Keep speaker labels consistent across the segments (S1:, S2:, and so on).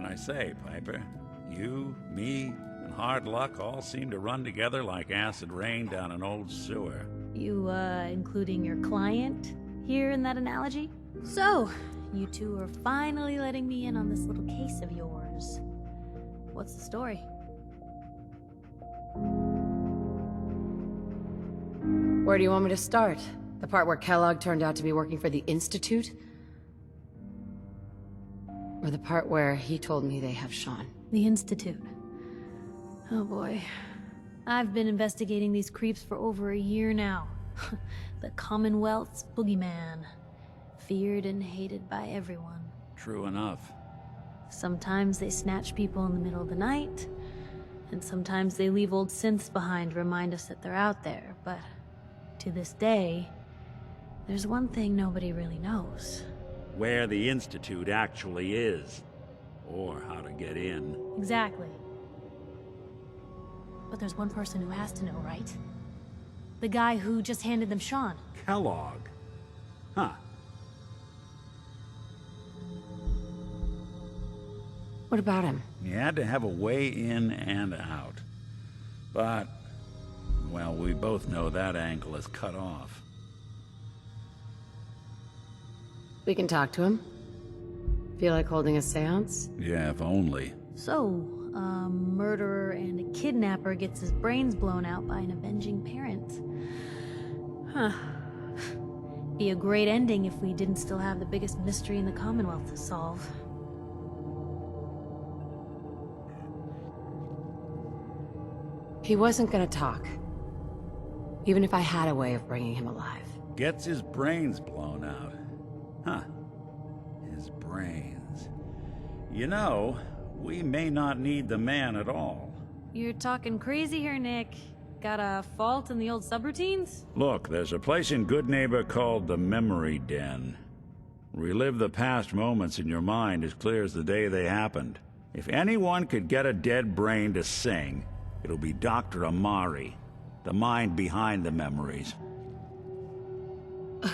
S1: can I say, Piper? You, me, and hard luck all seem to run together like acid rain down an old sewer.
S2: You, including your client here in that analogy? So, you two are finally letting me in on this little case of yours. What's the story?
S3: Where do you want me to start? The part where Kellogg turned out to be working for the Institute? Or the part where he told me they have Sean?
S2: The Institute. Oh boy. I've been investigating these creeps for over a year now. The Commonwealth's boogeyman. Feared and hated by everyone.
S1: True enough.
S2: Sometimes they snatch people in the middle of the night, and sometimes they leave old synths behind to remind us that they're out there, but to this day, there's one thing nobody really knows.
S1: Where the Institute actually is. Or how to get in.
S2: Exactly. But there's one person who has to know, right? The guy who just handed them Sean.
S1: Kellogg. Huh.
S3: What about him?
S1: He had to have a way in and out. But, well, we both know that angle is cut off.
S3: We can talk to him. Feel like holding a seance?
S1: Yeah, if only.
S2: So, a murderer and a kidnapper gets his brains blown out by an avenging parent. Huh. Be a great ending if we didn't still have the biggest mystery in the Commonwealth to solve.
S3: He wasn't gonna talk. Even if I had a way of bringing him alive.
S1: Gets his brains blown out. Huh. His brains. You know, we may not need the man at all.
S2: You're talking crazy here, Nick. Got a fault in the old subroutines?
S1: Look, there's a place in Good Neighbor called the Memory Den. Relive the past moments in your mind as clear as the day they happened. If anyone could get a dead brain to sing, it'll be Dr. Amari, the mind behind the memories.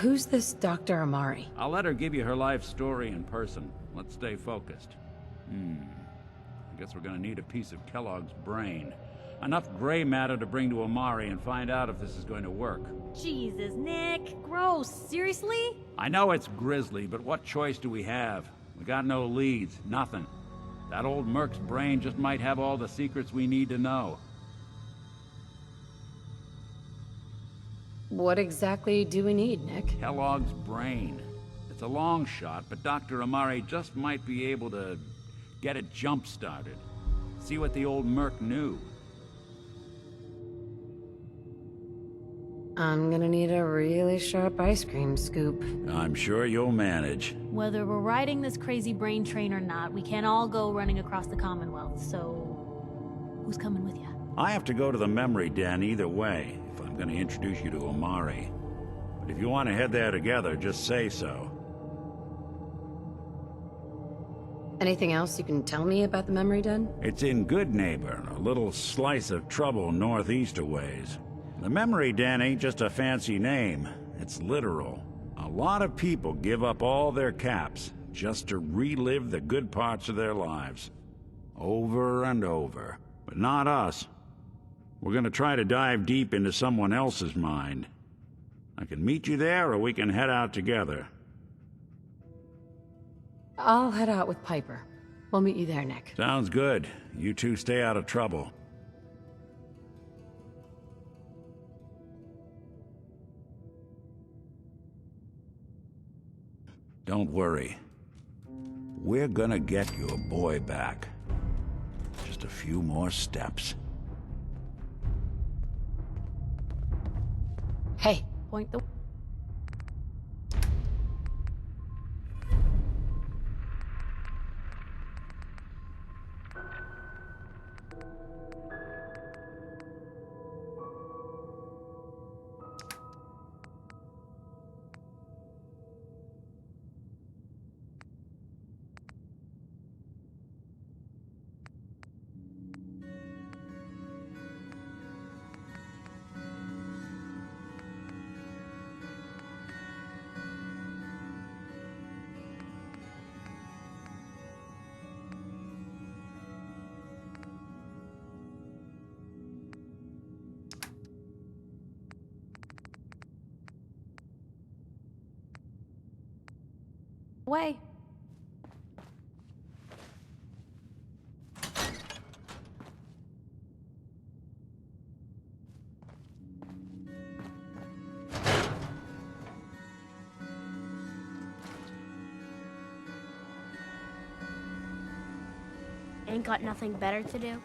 S3: Who's this Dr. Amari?
S1: I'll let her give you her life story in person. Let's stay focused. I guess we're gonna need a piece of Kellogg's brain. Enough gray matter to bring to Amari and find out if this is going to work.
S2: Jesus, Nick. Gross. Seriously?
S1: I know it's grisly, but what choice do we have? We got no leads, nothing. That old Merc's brain just might have all the secrets we need to know.
S3: What exactly do we need, Nick?
S1: Kellogg's brain. It's a long shot, but Dr. Amari just might be able to get it jump-started. See what the old Merc knew.
S3: I'm gonna need a really sharp ice cream scoop.
S1: I'm sure you'll manage.
S2: Whether we're riding this crazy brain train or not, we can't all go running across the Commonwealth, so... who's coming with you?
S1: I have to go to the Memory Den either way, if I'm going to introduce you to Amari. But if you want to head there together, just say so.
S3: Anything else you can tell me about the Memory Den?
S1: It's in Good Neighbor, a little slice of trouble northeast a ways. The Memory Den ain't just a fancy name, it's literal. A lot of people give up all their caps just to relive the good parts of their lives. Over and over. But not us. We're gonna try to dive deep into someone else's mind. I can meet you there, or we can head out together.
S3: I'll head out with Piper. We'll meet you there, Nick.
S1: Sounds good. You two stay out of trouble. Don't worry. We're gonna get your boy back. Just a few more steps.
S3: Hey.
S2: Point the... Away.
S4: Ain't got nothing better to do?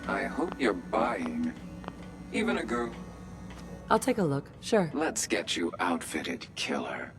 S5: I hope you're buying. Even a girl.
S3: I'll take a look, sure.
S5: Let's get you outfitted, killer.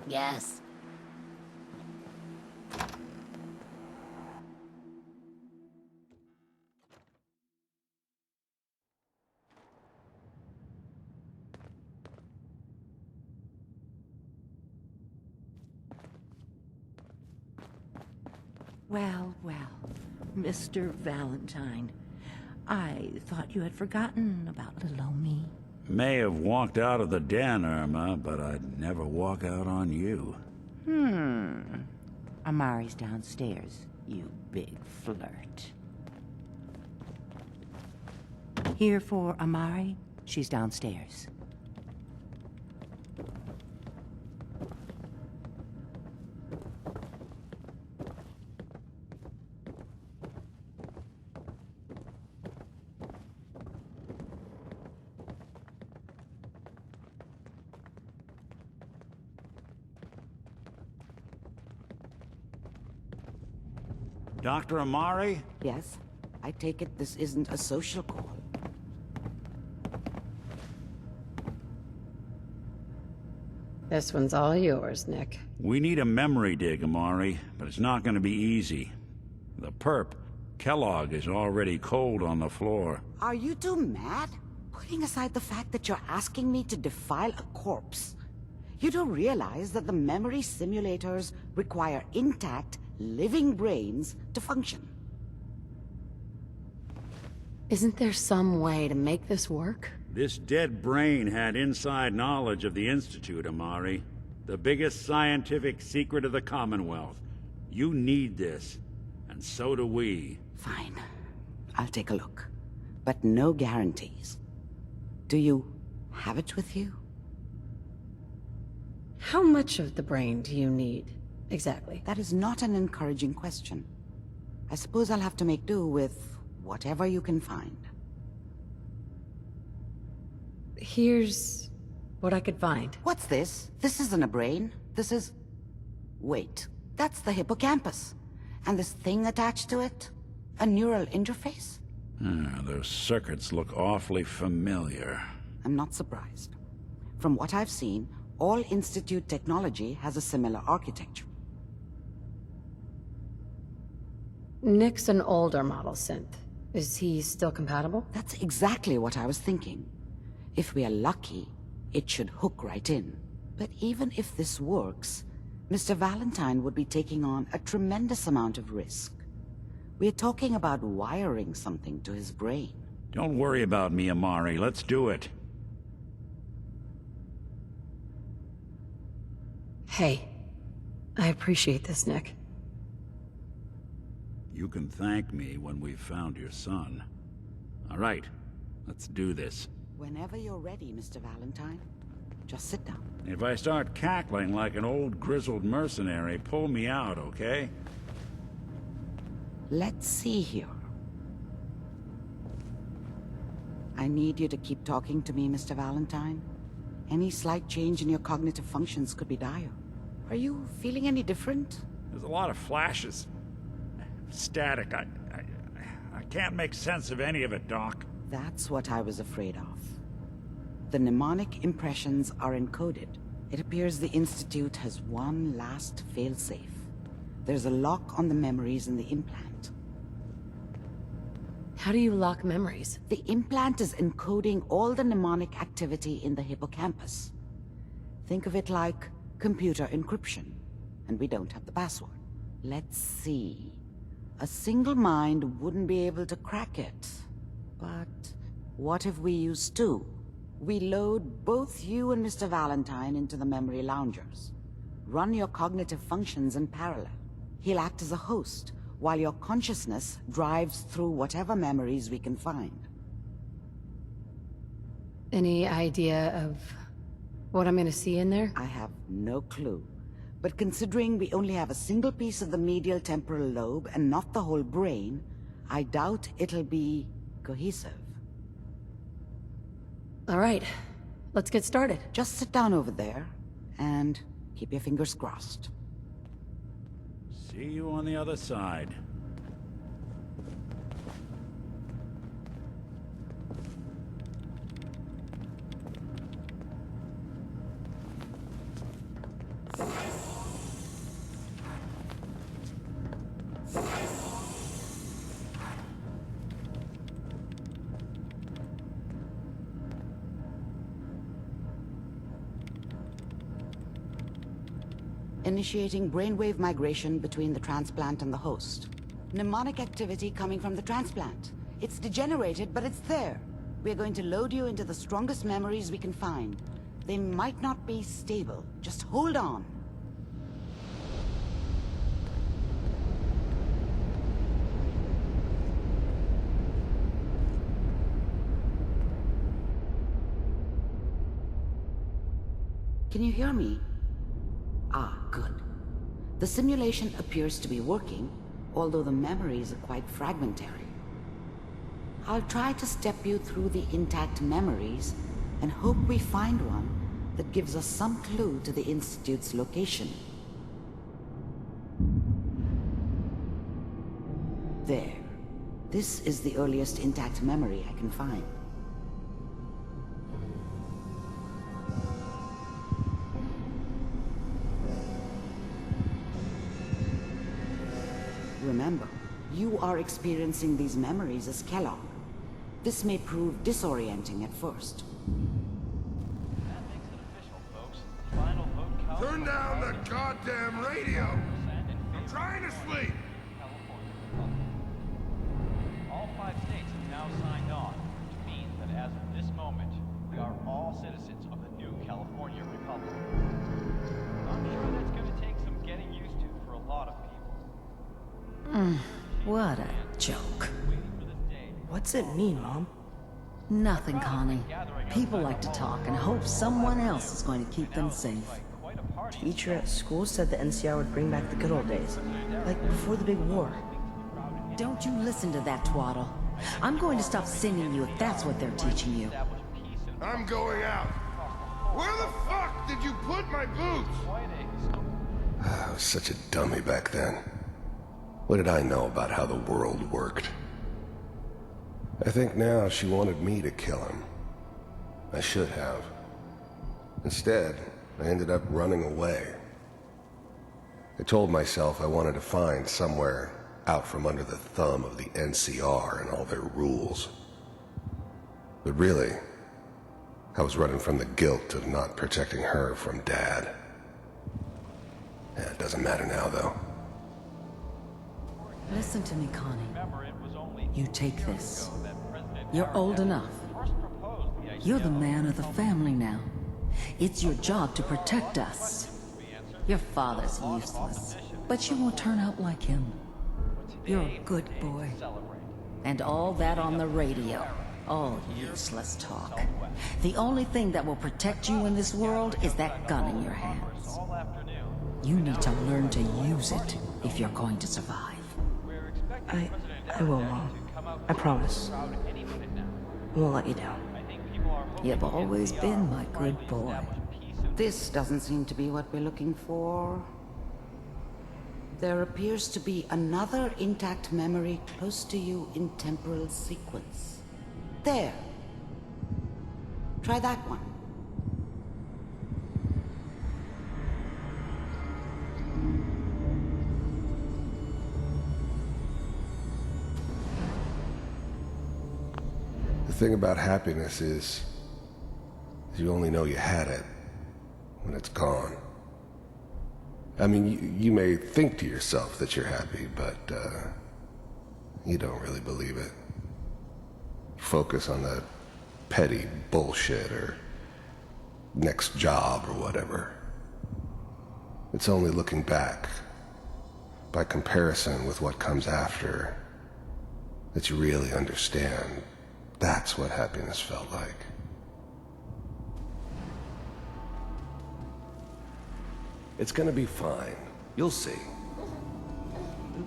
S4: Yes.
S6: Well, well, Mr. Valentine. I thought you had forgotten about little old me.
S1: May have walked out of the den, Irma, but I'd never walk out on you.
S6: Amari's downstairs, you big flirt. Here for Amari? She's downstairs.
S1: Dr. Amari?
S6: Yes? I take it this isn't a social call.
S3: This one's all yours, Nick.
S1: We need a memory dig, Amari, but it's not going to be easy. The perp, Kellogg, is already cold on the floor.
S6: Are you two mad? Putting aside the fact that you're asking me to defile a corpse, you do realize that the memory simulators require intact, living brains to function.
S3: Isn't there some way to make this work?
S1: This dead brain had inside knowledge of the Institute, Amari. The biggest scientific secret of the Commonwealth. You need this, and so do we.
S6: Fine. I'll take a look. But no guarantees. Do you have it with you?
S3: How much of the brain do you need, exactly?
S6: That is not an encouraging question. I suppose I'll have to make do with whatever you can find.
S3: Here's what I could find.
S6: What's this? This isn't a brain. This is... Wait, that's the hippocampus. And this thing attached to it? A neural interface?
S1: Those circuits look awfully familiar.
S6: I'm not surprised. From what I've seen, all Institute technology has a similar architecture.
S3: Nick's an older model synth. Is he still compatible?
S6: That's exactly what I was thinking. If we are lucky, it should hook right in. But even if this works, Mr. Valentine would be taking on a tremendous amount of risk. We're talking about wiring something to his brain.
S1: Don't worry about me, Amari. Let's do it.
S3: Hey, I appreciate this, Nick.
S1: You can thank me when we've found your son. All right, let's do this.
S6: Whenever you're ready, Mr. Valentine. Just sit down.
S1: If I start cackling like an old grizzled mercenary, pull me out, okay?
S6: Let's see here. I need you to keep talking to me, Mr. Valentine. Any slight change in your cognitive functions could be dire. Are you feeling any different?
S1: There's a lot of flashes. Static. I can't make sense of any of it, Doc.
S6: That's what I was afraid of. The mnemonic impressions are encoded. It appears the Institute has one last failsafe. There's a lock on the memories in the implant.
S3: How do you lock memories?
S6: The implant is encoding all the mnemonic activity in the hippocampus. Think of it like computer encryption, and we don't have the password. Let's see. A single mind wouldn't be able to crack it. But what if we use two? We load both you and Mr. Valentine into the memory loungers. Run your cognitive functions in parallel. He'll act as a host, while your consciousness drives through whatever memories we can find.
S3: Any idea of what I'm gonna see in there?
S6: I have no clue. But considering we only have a single piece of the medial temporal lobe and not the whole brain, I doubt it'll be cohesive.
S3: All right, let's get started.
S6: Just sit down over there and keep your fingers crossed.
S1: See you on the other side.
S6: Initiating brainwave migration between the transplant and the host. Mnemonic activity coming from the transplant. It's degenerated, but it's there. We're going to load you into the strongest memories we can find. They might not be stable. Just hold on. Can you hear me? Ah, good. The simulation appears to be working, although the memories are quite fragmentary. I'll try to step you through the intact memories and hope we find one that gives us some clue to the Institute's location. There. This is the earliest intact memory I can find. Remember, you are experiencing these memories as Kellogg. This may prove disorienting at first.
S7: That makes it official, folks. The final vote count.
S8: Turn down the goddamn radio! I'm trying to sleep!
S7: All 5 states have now signed on, which means that as of this moment, we are all citizens of the new California Republic. I'm sure that's going to take some getting used to for a lot of people.
S9: What a joke.
S10: What's it mean, Mom?
S9: Nothing, Connie. People like to talk and hope someone else is going to keep them safe.
S10: Teacher at school said the NCR would bring back the good old days, like before the big war.
S9: Don't you listen to that twaddle. I'm going to stop singing you if that's what they're teaching you.
S8: I'm going out. Where the fuck did you put my boots?
S11: I was such a dummy back then. What did I know about how the world worked? I think now she wanted me to kill him. I should have. Instead, I ended up running away. I told myself I wanted to find somewhere out from under the thumb of the NCR and all their rules. But really, I was running from the guilt of not protecting her from Dad. Yeah, it doesn't matter now, though.
S9: Listen to me, Connie.
S7: Remember, it was only
S9: You take
S7: 2 years
S9: this.
S7: ago that President
S9: You're
S7: Aaron
S9: old enough.
S7: first proposed the idea
S9: You're the
S7: of
S9: man of the family now. It's your job to protect us. Your father's useless, but you won't turn out like him. You're a good boy. And all that on the radio, all useless talk. The only thing that will protect you in this world is that gun in your hands.
S7: all afternoon.
S9: You need to learn to use it if you're going to survive.
S7: We're expecting President
S10: I will,
S7: Aaron
S10: Mom.
S7: to come out
S10: I promise.
S7: crowd any minute now.
S10: I won't let you down.
S7: I think people are hoping
S9: You've
S7: the
S9: always
S7: NCR
S9: been
S7: will
S9: my good
S7: finally
S9: boy.
S7: establish peace and
S6: This doesn't seem to be what we're looking for. There appears to be another intact memory close to you in temporal sequence. There. Try that one.
S11: The thing about happiness is you only know you had it when it's gone. I mean, you may think to yourself that you're happy, but you don't really believe it. Focus on that petty bullshit or next job or whatever. It's only looking back, by comparison with what comes after, that you really understand that's what happiness felt like. It's gonna be fine. You'll see.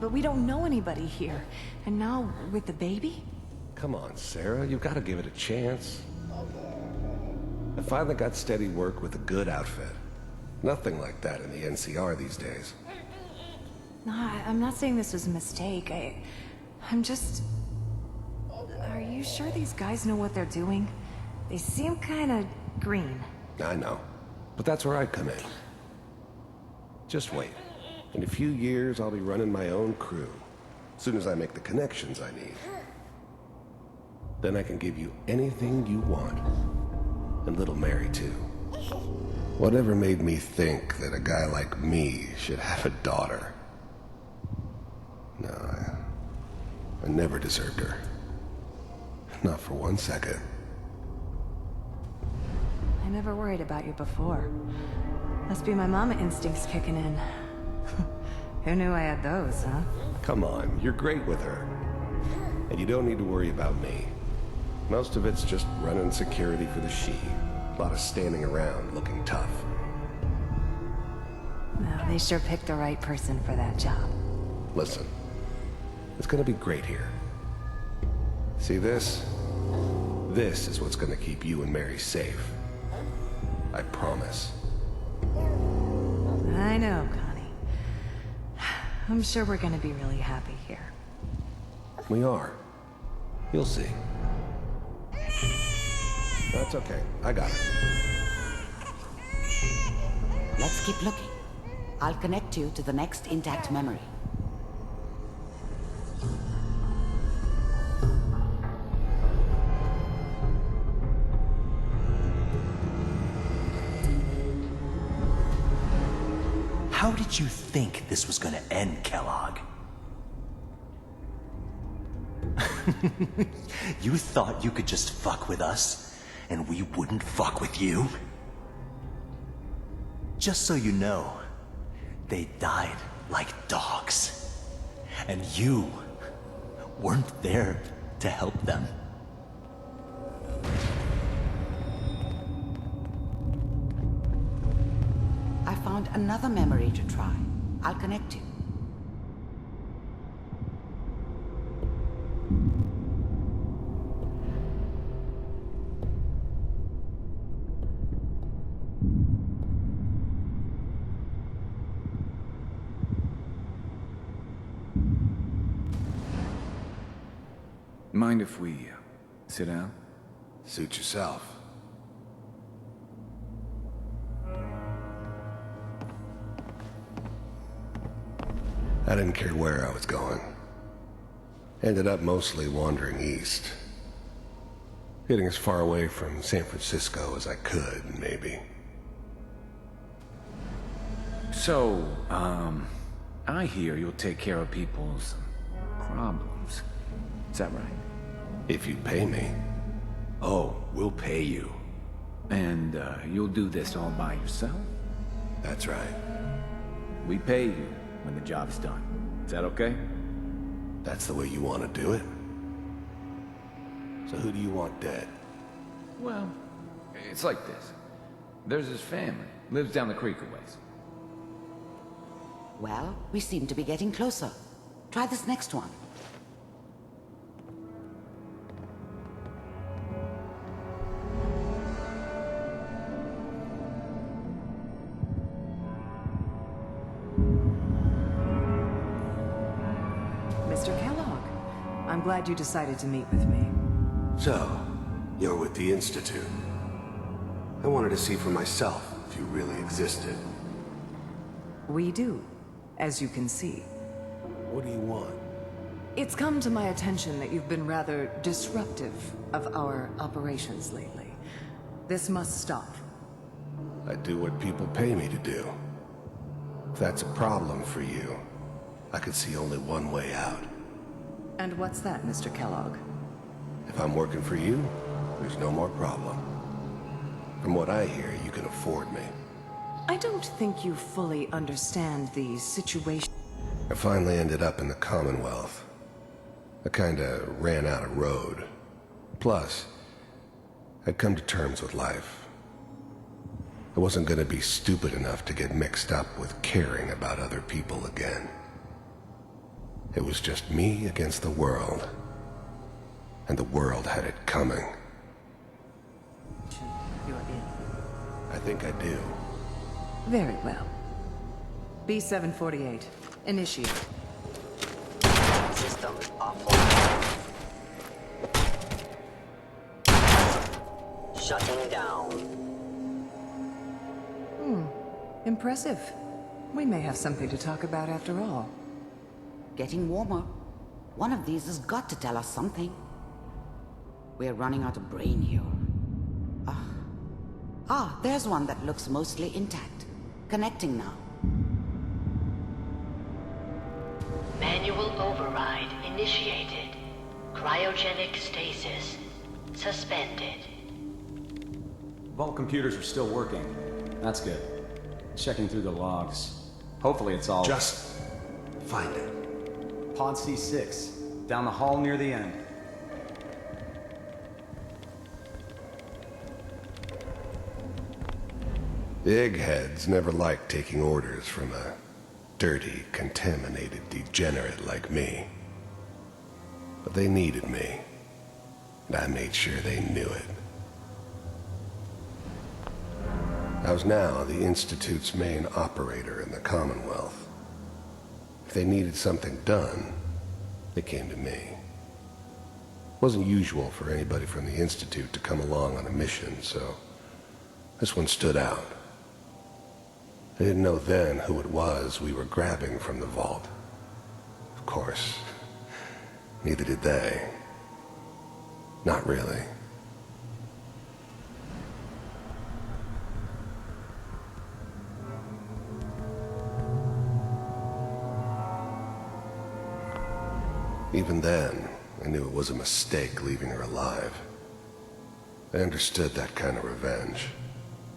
S3: But we don't know anybody here. And now, with the baby?
S11: Come on, Sarah, you've got to give it a chance. I finally got steady work with a good outfit. Nothing like that in the NCR these days.
S3: No, I'm not saying this was a mistake. I'm just... Are you sure these guys know what they're doing? They seem kinda green.
S11: I know, but that's where I come in. Just wait. In a few years, I'll be running my own crew. As soon as I make the connections I need. Then I can give you anything you want. And little Mary, too. Whatever made me think that a guy like me should have a daughter? No, I never deserved her. Not for 1 second.
S3: I never worried about you before. Must be my mama instincts kicking in. Who knew I had those, huh?
S11: Come on, you're great with her. And you don't need to worry about me. Most of it's just running security for the she. A lot of standing around looking tough.
S3: No, they sure picked the right person for that job.
S11: Listen, it's gonna be great here. See this? This is what's gonna keep you and Mary safe. I promise.
S3: I know, Connie. I'm sure we're gonna be really happy here.
S11: We are. You'll see. That's okay. I got it.
S6: Let's keep looking. I'll connect you to the next intact memory.
S12: How did you think this was gonna end, Kellogg? You thought you could just fuck with us, and we wouldn't fuck with you? Just so you know, they died like dogs. And you weren't there to help them.
S6: I found another memory to try. I'll connect you.
S5: Mind if we
S13: Sit down.
S11: Suit yourself. I didn't care where I was going. Ended up mostly wandering east. Getting as far away from San Francisco as I could, maybe.
S13: So, I hear you'll take care of people's problems. Is that right?
S11: If you pay me.
S13: Oh, we'll pay you. And, you'll do this all by yourself?
S11: That's right.
S13: We pay you when the job's done. Is that okay?
S11: That's the way you want to do it? So who do you want dead?
S13: Well, it's like this. There's his family. Lives down the creek a ways.
S6: Well, we seem to be getting closer. Try this next one.
S3: Mr. Kellogg, I'm glad you decided to meet with me.
S11: So, you're with the Institute. I wanted to see for myself if you really existed.
S3: We do, as you can see.
S11: What do you want?
S3: It's come to my attention that you've been rather disruptive of our operations lately. This must stop.
S11: I do what people pay me to do. If that's a problem for you, I could see only one way out.
S3: And what's that, Mr. Kellogg?
S11: If I'm working for you, there's no more problem. From what I hear, you can afford me.
S3: I don't think you fully understand the situation.
S11: I finally ended up in the Commonwealth. I kinda ran out of road. Plus, I'd come to terms with life. I wasn't gonna be stupid enough to get mixed up with caring about other people again. It was just me against the world. And the world had it coming.
S3: You're in.
S11: I think I do.
S3: Very well. B-748, initiate.
S14: System offline. Shutting down.
S3: Impressive. We may have something to talk about after all.
S6: Getting warmer. One of these has got to tell us something. We're running out of brain here. There's one that looks mostly intact. Connecting now.
S14: Manual override initiated. Cryogenic stasis suspended.
S15: Vault computers are still working. That's good. Checking through the logs. Hopefully it's all...
S11: Just find it.
S15: Pod C6, down the hall near the end.
S11: The eggheads never liked taking orders from a dirty, contaminated degenerate like me. But they needed me, and I made sure they knew it. I was now the Institute's main operator in the Commonwealth. If they needed something done, they came to me. It wasn't usual for anybody from the Institute to come along on a mission, so this one stood out. I didn't know then who it was we were grabbing from the vault. Of course, neither did they. Not really. Even then, I knew it was a mistake leaving her alive. I understood that kind of revenge.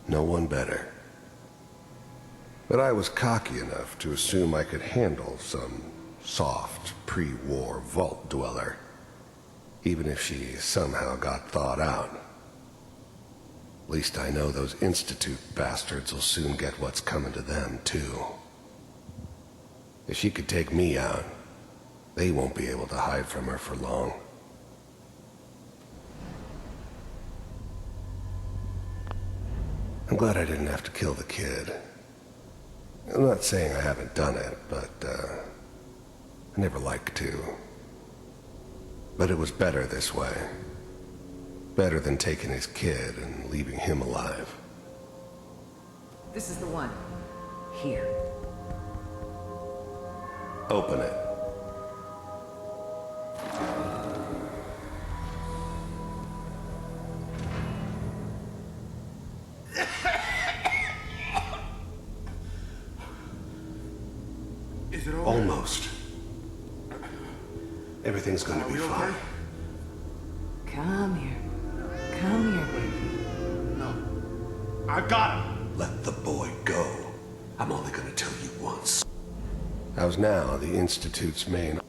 S11: No one better. But I was cocky enough to assume I could handle some soft, pre-war vault dweller, even if she somehow got thawed out. At least I know those Institute bastards will soon get what's coming to them, too. If she could take me out, they won't be able to hide from her for long. I'm glad I didn't have to kill the kid. I'm not saying I haven't done it, but, I never liked to. But it was better this way. Better than taking his kid and leaving him alive.
S9: This is the one. Here.
S11: Open it.
S8: Is it over?
S11: Almost. Everything's gonna be fine.
S3: Come here. Come here, baby.
S8: No. I got him.
S11: Let the boy go. I'm only gonna tell you once. How's now the Institute's main...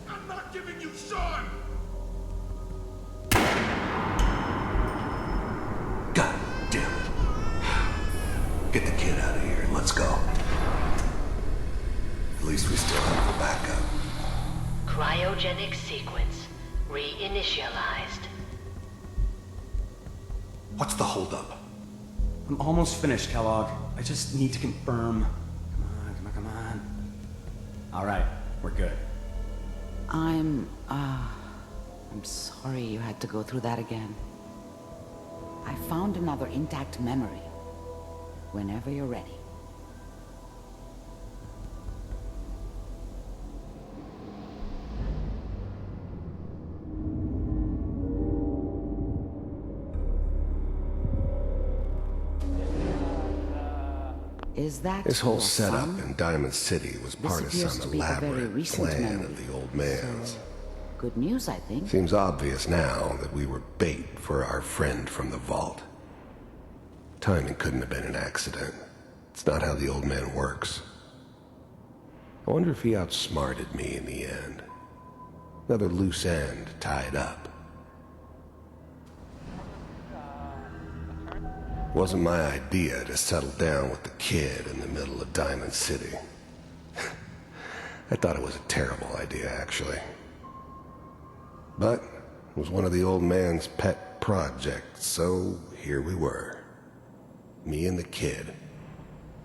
S8: I'm not giving you Sean!
S11: God damn it. Get the kid out of here and let's go. At least we still have the backup.
S14: Cryogenic sequence reinitialized.
S11: What's the holdup?
S15: I'm almost finished, Kellogg. I just need to confirm. Come on. All right, we're good.
S6: I'm sorry you had to go through that again. I found another intact memory. Whenever you're ready. Is that
S11: This whole
S6: your
S11: setup
S6: son?
S11: in Diamond City was part of
S6: appears
S11: some
S6: to be a very
S11: elaborate
S6: recent
S11: plan
S6: memory.
S11: of the old man's.
S6: Good news, I think.
S11: Seems obvious now that we were bait for our friend from the vault. Timing couldn't have been an accident. It's not how the old man works. I wonder if he outsmarted me in the end. Another loose end tied up. It wasn't my idea to settle down with the kid in the middle of Diamond City. I thought it was a terrible idea, actually. But it was one of the old man's pet projects, so here we were. Me and the kid,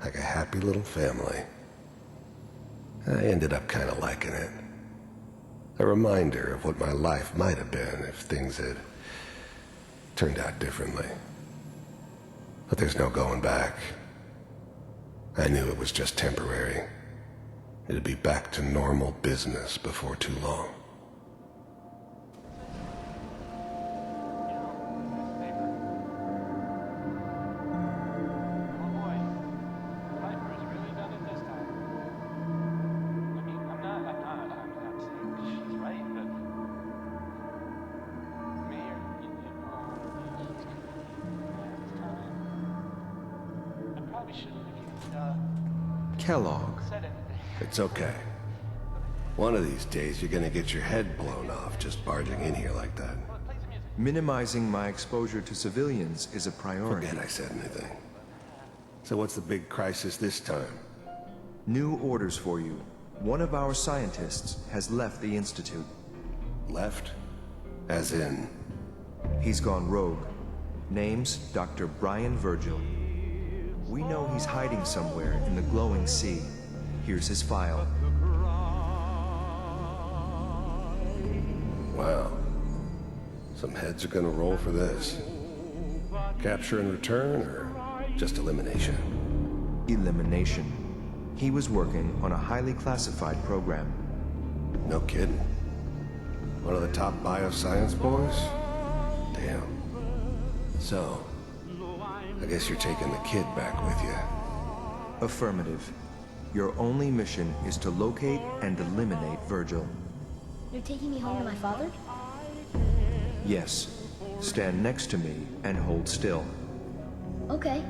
S11: like a happy little family. I ended up kind of liking it. A reminder of what my life might have been if things had turned out differently. But there's no going back. I knew it was just temporary. It'd be back to normal business before too long.
S16: Kellogg.
S11: It's okay. One of these days you're gonna get your head blown off just barging in here like that.
S16: Minimizing my exposure to civilians is a priority.
S11: Forget I said anything. So what's the big crisis this time?
S16: New orders for you. One of our scientists has left the Institute.
S11: Left? As in?
S16: He's gone rogue. Name's Dr. Brian Virgil. We know he's hiding somewhere in the glowing sea. Here's his file.
S11: Wow. Some heads are gonna roll for this. Capture and return, or just elimination?
S16: Elimination. He was working on a highly classified program.
S11: No kidding. One of the top bioscience boys? Damn. So, I guess you're taking the kid back with you.
S16: Affirmative. Your only mission is to locate and eliminate Virgil.
S4: You're taking me home to my father?
S16: Yes. Stand next to me and hold still.
S4: Okay.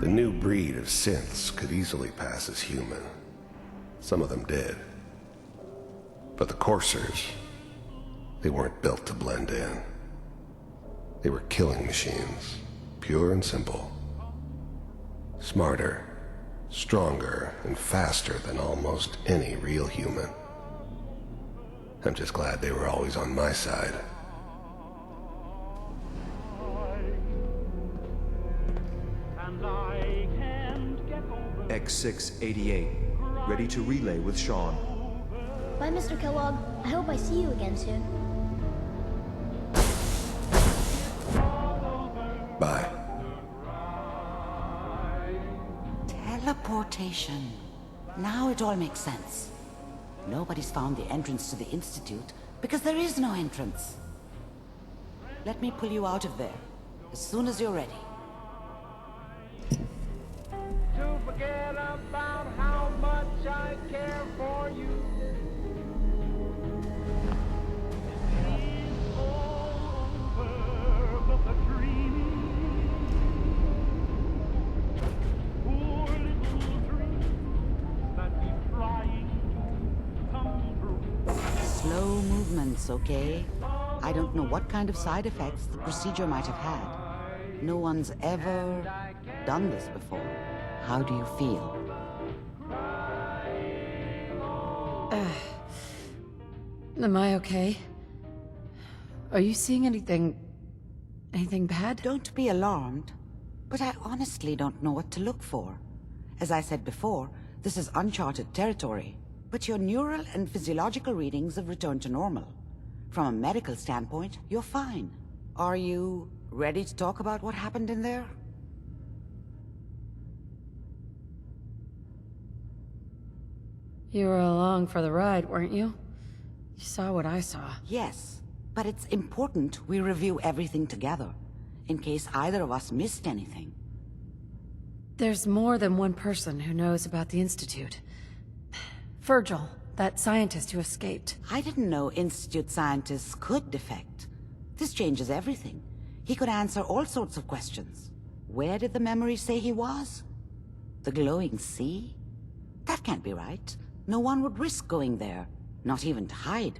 S11: The new breed of synths could easily pass as human. Some of them did. But the coursers, they weren't built to blend in. They were killing machines, pure and simple. Smarter, stronger, and faster than almost any real human. I'm just glad they were always on my side.
S16: X688. ready to relay with Sean.
S4: Bye, Mr. Kellogg. I hope I see you again soon.
S11: Bye.
S6: Teleportation. Now it all makes sense. Nobody's found the entrance to the Institute because there is no entrance. Let me pull you out of there as soon as you're ready.
S17: To forget about how much I care for you. It's all over, but the dreaming. Poor little dreams that keep trying to come true.
S6: Slow movements, okay? I don't know what kind of side effects the procedure might have had. No one's ever done this before. How do you feel?
S18: Am I okay? Are you seeing anything bad?
S6: Don't be alarmed, but I honestly don't know what to look for. As I said before, this is uncharted territory, but your neural and physiological readings have returned to normal. From a medical standpoint, you're fine. Are you ready to talk about what happened in there?
S18: You were along for the ride, weren't you? You saw what I saw.
S6: Yes, but it's important we review everything together, in case either of us missed anything.
S18: There's more than one person who knows about the Institute. Virgil, that scientist who escaped.
S6: I didn't know Institute scientists could defect. This changes everything. He could answer all sorts of questions. Where did the memory say he was? The glowing sea? That can't be right. No one would risk going there, not even to hide.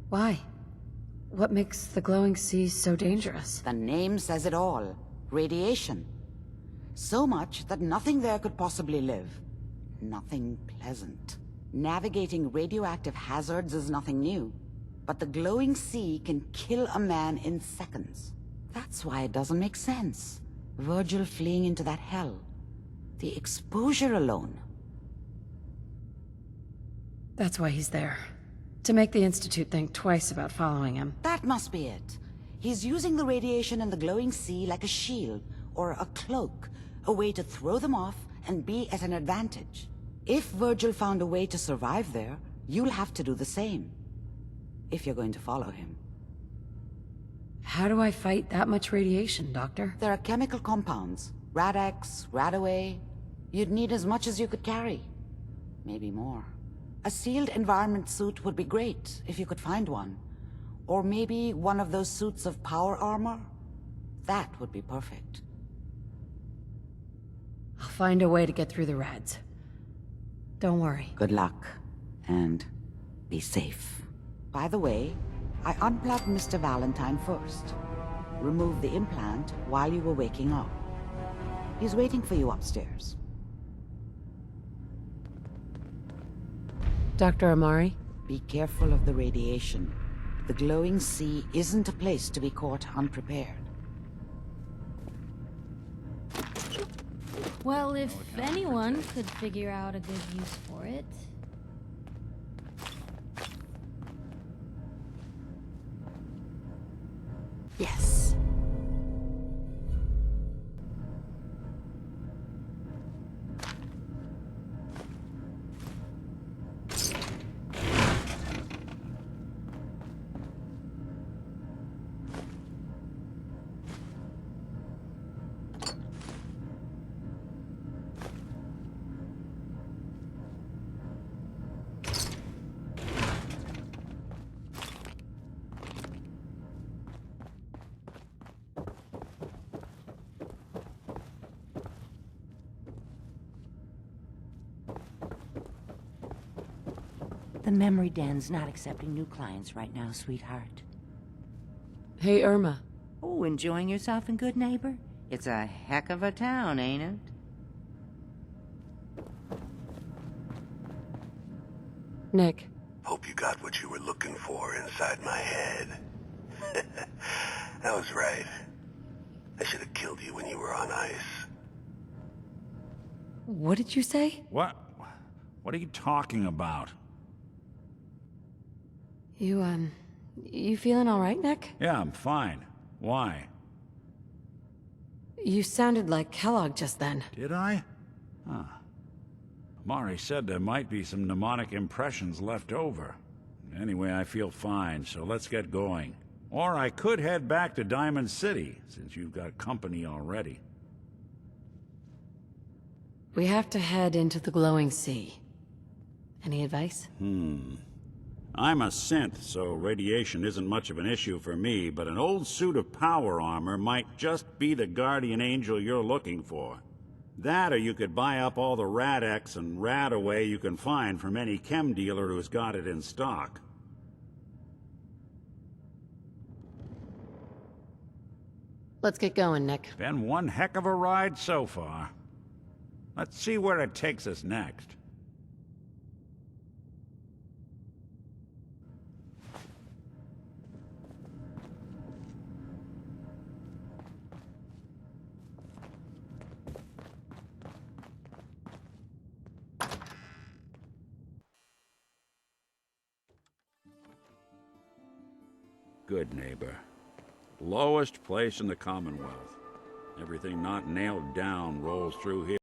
S18: Why? What makes the glowing sea so dangerous?
S6: The name says it all. Radiation. So much that nothing there could possibly live. Nothing pleasant. Navigating radioactive hazards is nothing new. But the glowing sea can kill a man in seconds. That's why it doesn't make sense. Virgil fleeing into that hell. The exposure alone.
S18: That's why he's there. To make the Institute think twice about following him.
S6: That must be it. He's using the radiation in the glowing sea like a shield, or a cloak. A way to throw them off and be at an advantage. If Virgil found a way to survive there, you'll have to do the same. If you're going to follow him.
S18: How do I fight that much radiation, Doctor?
S6: There are chemical compounds. Rad-X, Radaway. You'd need as much as you could carry. Maybe more. A sealed environment suit would be great, if you could find one. Or maybe one of those suits of power armor? That would be perfect.
S18: I'll find a way to get through the rads. Don't worry.
S6: Good luck. And be safe. By the way, I unplugged Mr. Valentine first. Removed the implant while you were waking up. He's waiting for you upstairs.
S18: Dr. Amari?
S6: Be careful of the radiation. The glowing sea isn't a place to be caught unprepared.
S2: Well, if anyone could figure out a good use for it.
S6: Yes.
S19: The memory den's not accepting new clients right now, sweetheart.
S18: Hey, Irma.
S19: Oh, enjoying yourself in Good Neighbor? It's a heck of a town, ain't it?
S18: Nick.
S11: Hope you got what you were looking for inside my head. I was right. I should have killed you when you were on ice.
S18: What did you say?
S1: What? What are you talking about?
S18: You feeling all right, Nick?
S1: Yeah, I'm fine. Why?
S18: You sounded like Kellogg just then.
S1: Did I? Huh. Mari said there might be some mnemonic impressions left over. Anyway, I feel fine, so let's get going. Or I could head back to Diamond City, since you've got company already.
S18: We have to head into the glowing sea. Any advice?
S1: I'm a synth, so radiation isn't much of an issue for me, but an old suit of power armor might just be the guardian angel you're looking for. That, or you could buy up all the Rad-X and Rad-Away you can find from any chem dealer who's got it in stock.
S18: Let's get going, Nick.
S1: Been one heck of a ride so far. Let's see where it takes us next. Good neighbor. Lowest place in the Commonwealth. Everything not nailed down rolls through here.